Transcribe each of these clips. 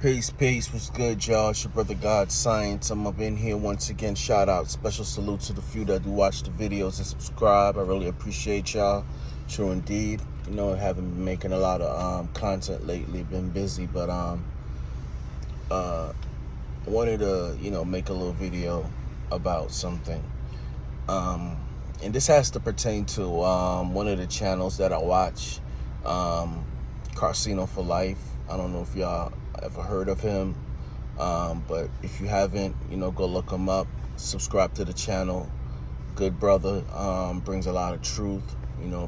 Peace. What's good, y'all? It's your brother God Science. I'm up in here once again. Shout out, special salute to the few that do watch the videos and subscribe. I really appreciate y'all. True indeed. You know, I haven't been making a lot of content lately. Been busy, but wanted to make a little video about something. And this has to pertain to one of the channels that I watch, Karceno for Life. I don't know if y'all ever heard of him, but if you haven't, go look him up. Subscribe to the channel. Good brother, brings a lot of truth.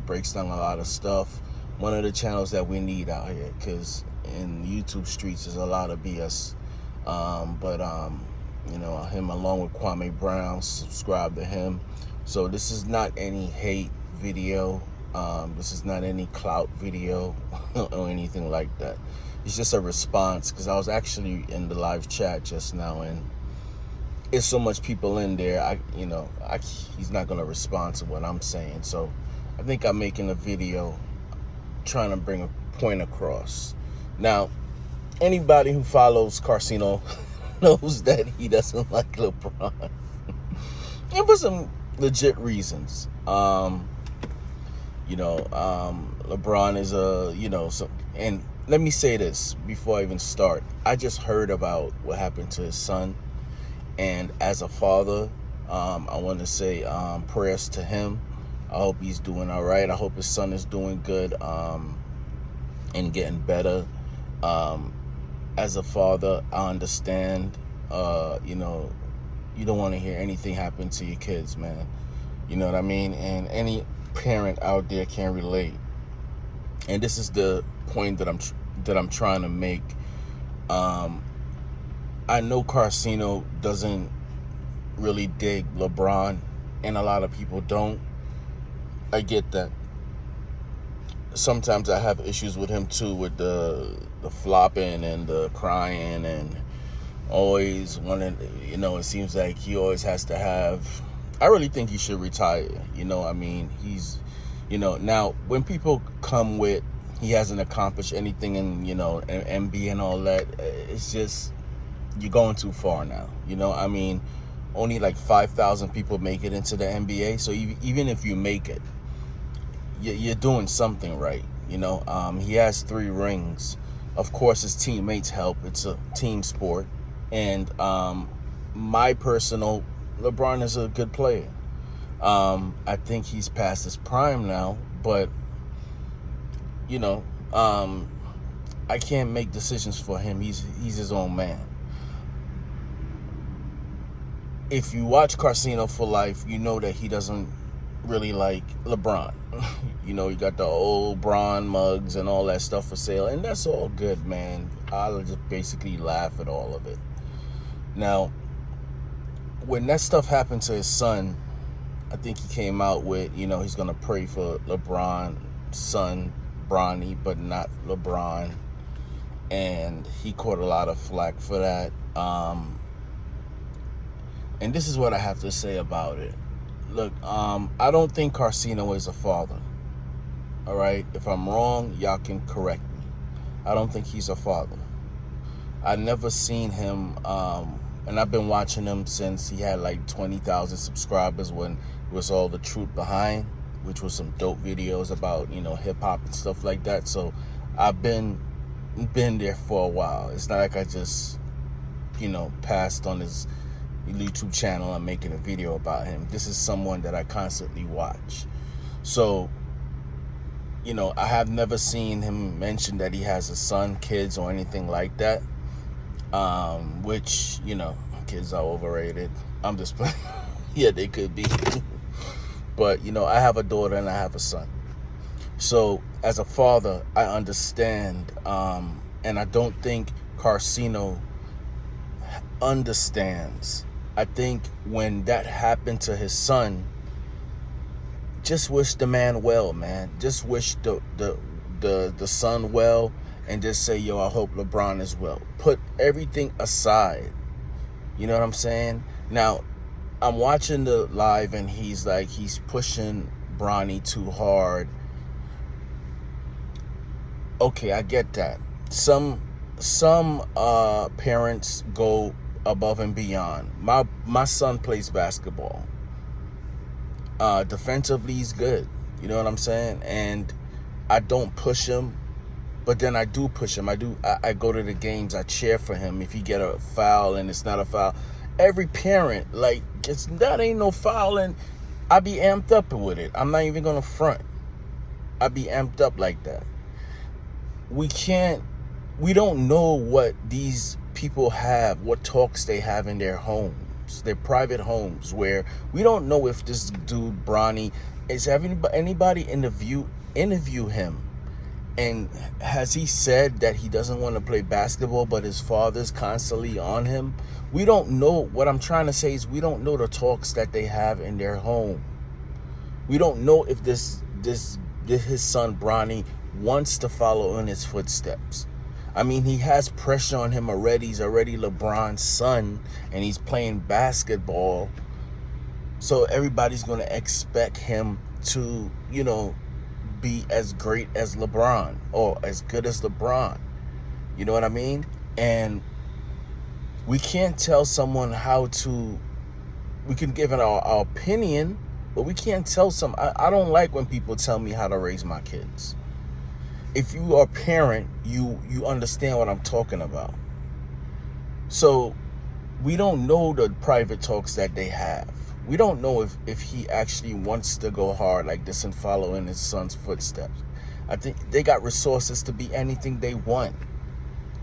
Breaks down a lot of stuff. One of the channels that we need out here, because in YouTube streets is a lot of BS. But him along with Kwame Brown, subscribe to him. So this is not any hate video. This is not any clout video or anything like that. It's just a response, because I was actually in the live chat just now, and there's so much people in there. He's not gonna respond to what I'm saying. So I think I'm making a video trying to bring a point across. Now, anybody who follows Karceno knows that he doesn't like LeBron. And for some legit reasons. LeBron is and let me say this before I even start. I just heard about what happened to his son, and as a father, I want to say prayers to him. I hope he's doing all right. I hope his son is doing good and getting better. As a father, I understand. You don't want to hear anything happen to your kids, man. You know what I mean? And any parent out there can relate. And this is the point that I'm trying to make. I know Karceno doesn't really dig LeBron, and a lot of people don't. I get that. Sometimes I have issues with him too, with the flopping and the crying, and always wanting. It seems like he always has to have. I really think he should retire. He's, now when people come with he hasn't accomplished anything in, NBA and all that, it's just, you're going too far now. Only like 5,000 people make it into the NBA. So even if you make it, you're doing something right. He has 3 rings. Of course, his teammates help. It's a team sport. And my personal, LeBron is a good player. I think he's past his prime now, but I can't make decisions for him. He's his own man. If you watch Karceno for Life, you know that he doesn't really like LeBron. You got the old Bron mugs and all that stuff for sale, and that's all good, man. I'll just basically laugh at all of it. Now, when that stuff happened to his son, I think he came out with, he's going to pray for LeBron's son, Bronny, but not LeBron. And he caught a lot of flack for that. And this is what I have to say about it. Look, I don't think Karceno is a father. All right? If I'm wrong, y'all can correct me. I don't think he's a father. I never seen him, and I've been watching him since he had like 20,000 subscribers, when it was all the truth behind, which was some dope videos about, hip hop and stuff like that. So I've been there for a while. It's not like I just, passed on his YouTube channel and making a video about him. This is someone that I constantly watch. So, I have never seen him mention that he has a son, kids, or anything like that. Which, kids are overrated. I'm just playing. Yeah, they could be. But, I have a daughter and I have a son. So, as a father, I understand. And I don't think Karceno understands. I think when that happened to his son, just wish the man well, man. Just wish the son well, and just say, yo, I hope LeBron is well. Put everything aside. You know what I'm saying? Now, I'm watching the live, and he's pushing Bronny too hard. Okay, I get that. Some some parents go above and beyond. My son plays basketball. Defensively, he's good. You know what I'm saying? And I don't push him, but then I do push him. I go to the games. I cheer for him if he get a foul and it's not a foul. Every parent, like, that ain't no foul, and I be amped up with it. I'm not even gonna front. I be amped up like that. We don't know what these people have, what talks they have in their homes, their private homes, where we don't know if this dude Bronny is having anybody interview him, and has he said that he doesn't want to play basketball, but his father's constantly on him. We don't know. What I'm trying to say is we don't know the talks that they have in their home. We don't know if his son Bronny wants to follow in his footsteps. I mean, he has pressure on him already. He's already LeBron's son, and he's playing basketball. So everybody's going to expect him to, be as great as LeBron or as good as LeBron. You know what I mean? And we can't tell someone we can give it our opinion, but we can't tell I don't like when people tell me how to raise my kids. If you are a parent, you understand what I'm talking about. So we don't know the private talks that they have. We don't know if he actually wants to go hard like this and follow in his son's footsteps. I think they got resources to be anything they want.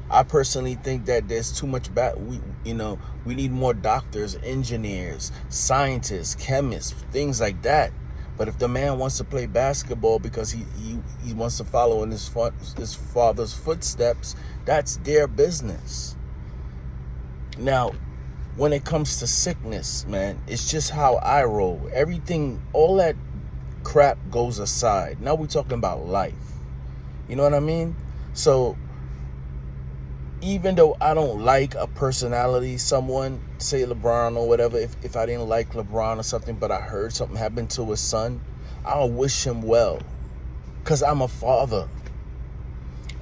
I personally think that there's too much we need more doctors, engineers, scientists, chemists, things like that. But if the man wants to play basketball because he wants to follow in his father's footsteps, that's their business. Now, when it comes to sickness, man, it's just how I roll. Everything, all that crap goes aside. Now we're talking about life. You know what I mean? So even though I don't like a personality, someone, say LeBron or whatever, if I didn't like LeBron or something, but I heard something happened to his son, I'll wish him well. Because I'm a father.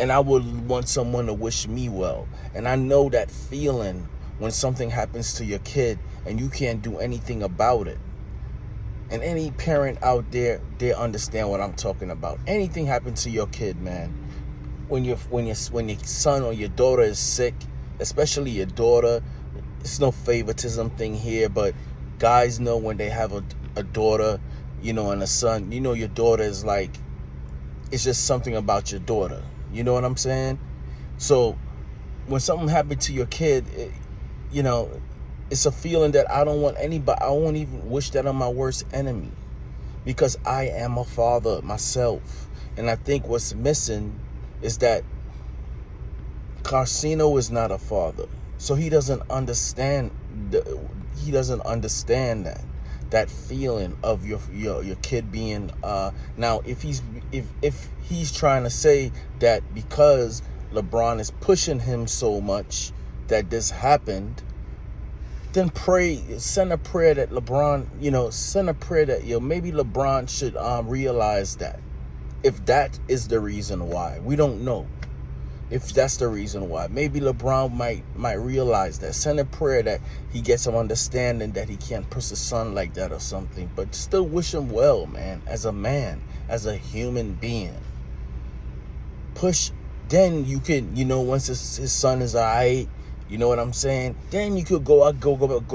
And I would want someone to wish me well. And I know that feeling when something happens to your kid and you can't do anything about it. And any parent out there, they understand what I'm talking about. Anything happens to your kid, man. When your son or your daughter is sick, especially your daughter, it's no favoritism thing here, but guys know when they have a daughter, and a son, your daughter is like, it's just something about your daughter. You know what I'm saying? So when something happened to your kid, it's a feeling that I don't want anybody, I won't even wish that on my worst enemy, because I am a father myself. And I think what's missing is that Karceno is not a father. So he doesn't understand that feeling of your kid being now if he's trying to say that because LeBron is pushing him so much that this happened, then send a prayer that LeBron, maybe LeBron should realize that. If that is the reason why, we don't know. If that's the reason why, maybe LeBron might realize that. Send a prayer that he gets some understanding that he can't push his son like that or something. But still wish him well, man, as a man, as a human being. Push, then you can, once his son is all right, you know what I'm saying? Then you could go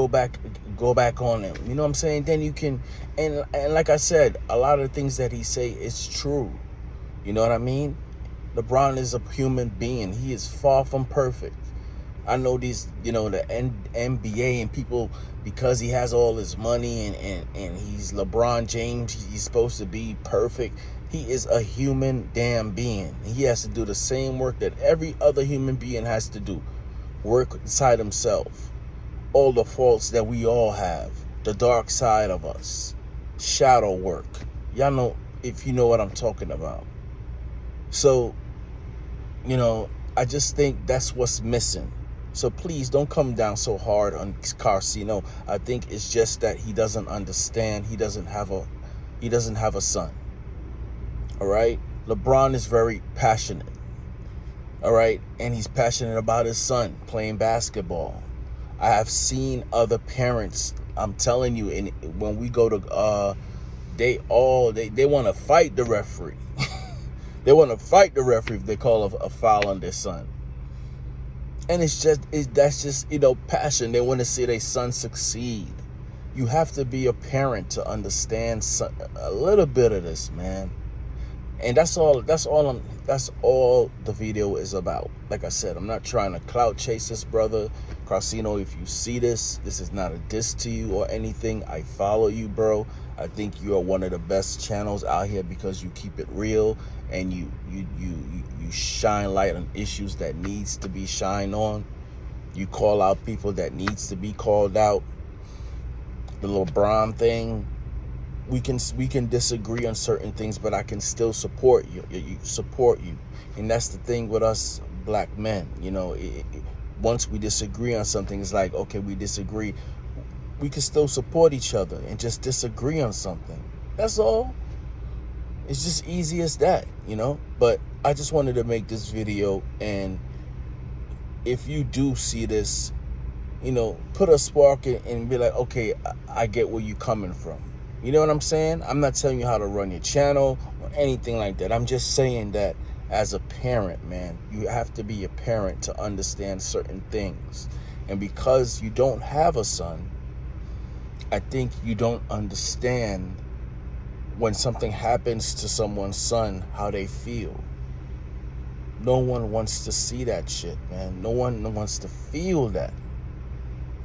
back on him. You know what I'm saying? Then you can, and like I said, a lot of the things that he say is true. You know what I mean? LeBron is a human being. He is far from perfect. I know these, the NBA and people, because he has all his money and he's LeBron James, he's supposed to be perfect. He is a human damn being. He has to do the same work that every other human being has to do. Work inside himself. All the faults that we all have. The dark side of us. Shadow work. Y'all know, if you know what I'm talking about. So, I just think that's what's missing. So please don't come down so hard on Karceno. I think it's just that he doesn't understand. He doesn't have a son. All right? LeBron is very passionate. all right? And he's passionate about his son playing basketball. I have seen other parents, I'm telling you, and when we go to, they want to fight the referee. They want to fight the referee if they call a foul on their son. And that's just, passion. They want to see their son succeed. You have to be a parent to understand a little bit of this, man. And that's all the video is about. Like I said, I'm not trying to clout chase this brother. Karceno, if you see this is not a diss to you or anything. I follow you, bro. I think you are one of the best channels out here because you keep it real and you shine light on issues that needs to be shined on. You call out people that needs to be called out. The LeBron thing, we can disagree on certain things, but I can still support you. And that's the thing with us black men. Once we disagree on something, it's like, okay, we disagree. We can still support each other and just disagree on something. That's all. It's just easy as that, But I just wanted to make this video, and if you do see this, put a spark in and be like, okay, I get where you're coming from. You know what I'm saying? I'm not telling you how to run your channel or anything like that. I'm just saying that as a parent, man, you have to be a parent to understand certain things. And because you don't have a son, I think you don't understand when something happens to someone's son, how they feel. No one wants to see that shit, man. No one wants to feel that.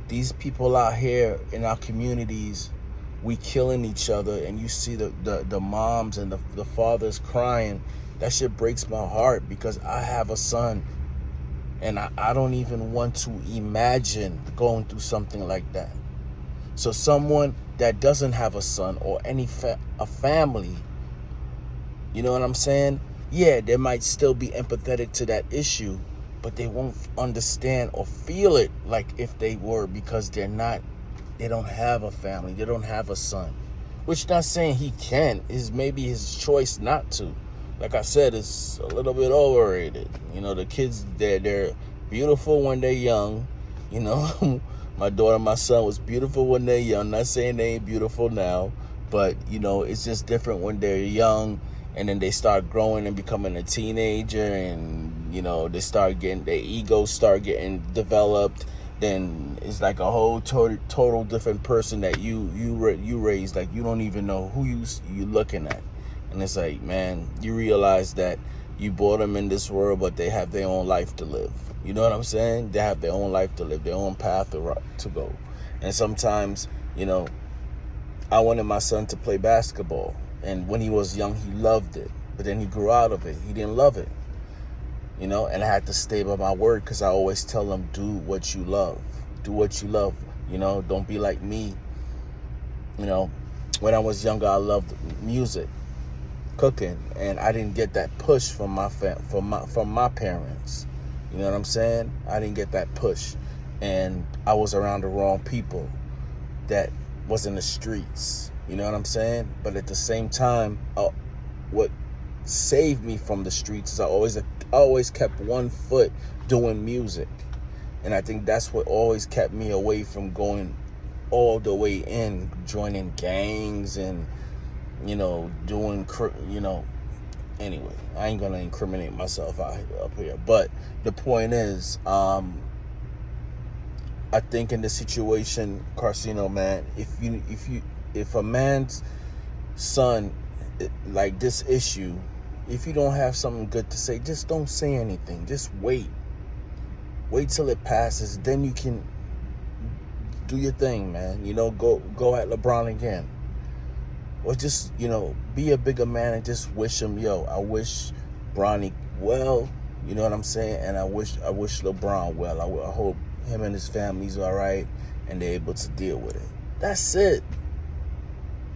These people out here in our communities, we killing each other, and you see the moms and the fathers crying. That shit breaks my heart because I have a son, and I don't even want to imagine going through something like that. So someone that doesn't have a son or a family, you know what I'm saying? Yeah, they might still be empathetic to that issue, but they won't understand or feel it like if they were, because they don't have a family, they don't have a son. Which, not saying he can, is maybe his choice not to. Like I said, it's a little bit overrated. The kids, they're beautiful when they're young. My daughter and my son was beautiful when they're young. Not saying they ain't beautiful now, but it's just different when they're young, and then they start growing and becoming a teenager, and they start getting, their egos start getting developed. Then it's like a whole total different person that you raised. Like, you don't even know who you looking at. And it's like, man, you realize that you brought them in this world, but they have their own life to live. You know what I'm saying? They have their own life to live, their own path to go. And sometimes, I wanted my son to play basketball. And when he was young, he loved it. But then he grew out of it. He didn't love it. And I had to stay by my word, because I always tell them, do what you love. Do what you love. Don't be like me. When I was younger, I loved music, cooking, and I didn't get that push from my parents. You know what I'm saying? I didn't get that push, and I was around the wrong people that was in the streets. You know what I'm saying? But at the same time, what saved me from the streets is I always kept one foot doing music, and I think that's what always kept me away from going all the way in, joining gangs and doing anyway, I ain't gonna incriminate myself up here, but the point is, I think in this situation, Karceno, man, if a man's son, like this issue, if you don't have something good to say, just don't say anything. Just wait till it passes, then you can do your thing, man. Go at LeBron again. Or just, be a bigger man and just wish him, I wish Bronny well, you know what I'm saying? And I wish LeBron well. I hope him and his family's all right and they're able to deal with it. That's it.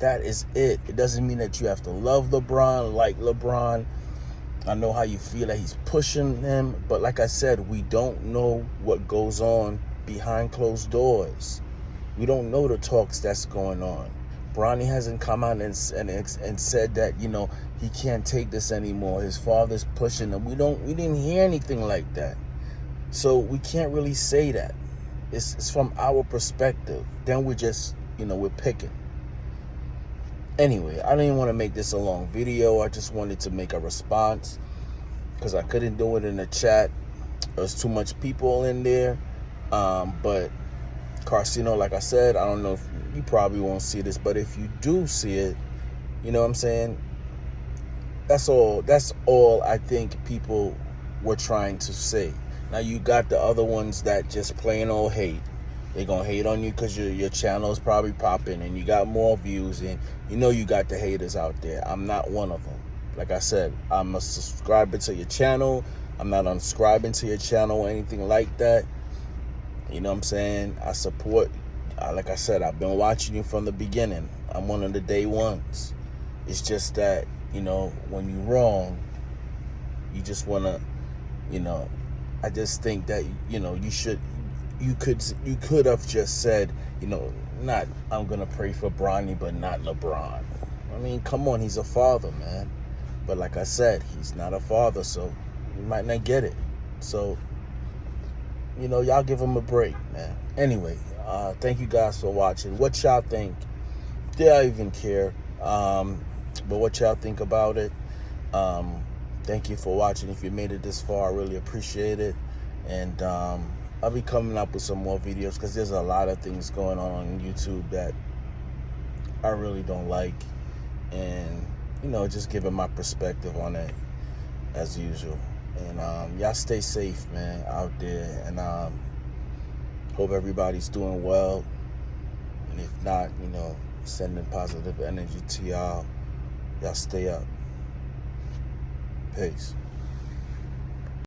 That is it. It doesn't mean that you have to love LeBron, like LeBron. I know how you feel that he's pushing him, but like I said, we don't know what goes on behind closed doors. We don't know the talks that's going on. Bronny hasn't come out and said that, you know, he can't take this anymore. His father's pushing him. We didn't hear anything like that. So we can't really say that. It's from our perspective. Then we're just, you know, we're picking. Anyway, I didn't want to make this a long video. I just wanted to make a response because I couldn't do it in the chat. There's too much people in there. But Karceno, like I said, I don't know if you probably won't see this, but if you do see it, you know what I'm saying? That's all I think people were trying to say. Now you got the other ones that just plain old hate. They're going to hate on you because your channel is probably popping and you got more views, and you know you got the haters out there. I'm not one of them. Like I said, I'm a subscriber to your channel. I'm not unsubscribing to your channel or anything like that. You know what I'm saying? I support, like I said, I've been watching you from the beginning. I'm one of the day ones. It's just that, you know, when you're wrong, you just want to, you know, I just think that, you know, you could have just said, you know, not, I'm going to pray for Bronny, but not LeBron. I mean, come on, he's a father, man. But like I said, he's not a father, so you might not get it. So, you know, y'all give him a break, man. Anyway, thank you guys for watching. What y'all think? Did I even care? But what y'all think about it? Thank you for watching. If you made it this far, I really appreciate it. And I'll be coming up with some more videos because there's a lot of things going on YouTube that I really don't like. And, you know, just giving my perspective on it as usual. And y'all stay safe, man, out there. And hope everybody's doing well. And if not, you know, sending positive energy to y'all. Y'all stay up. Peace.